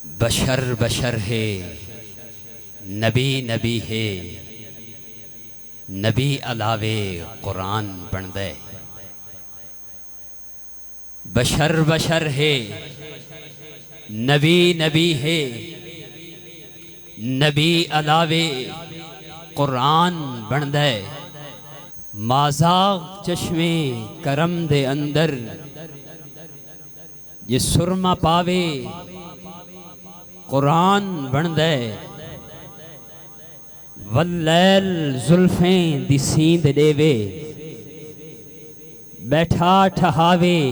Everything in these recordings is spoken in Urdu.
بشر بشر ہے، نبی نبی ہے، نبی علاوے قرآن بندے۔ بشر بشر ہے، نبی نبی ہے، نبی علاوے قرآن بندے۔ مازاغ چشمے کرم دے اندر یہ سرما پاوے قرآن بندے۔ واللیل زلفیں دی سیند دیوے بیٹھا ٹھہاوے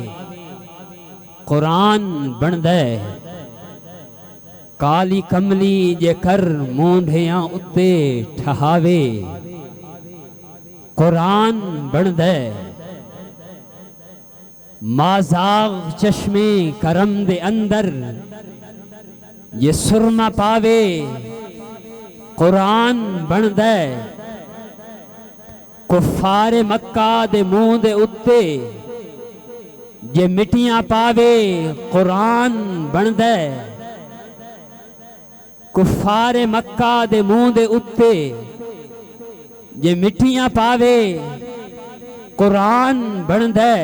قرآن بندے۔ کالی کملی جے کر مونڈیاں اتے ٹھہاوے قرآن بندے۔ مازاغ چشمے کرم دے اندر یہ سرما پاوے قرآن بندے۔ کفار مکہ دے منہ دے اتے یہ مٹیاں پاوے قرآن بندے۔ کفار مکہ دے منہ دے اتے یہ مٹیاں پاوے قرآن بندے۔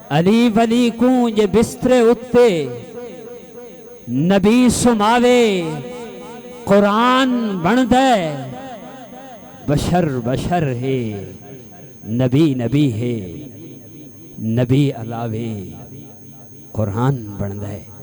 علی ولی کو یہ بسترے اتے نبی سماوے قرآن بندے۔ بشر بشر ہے، نبی نبی ہے، نبی علاوے قرآن بندے۔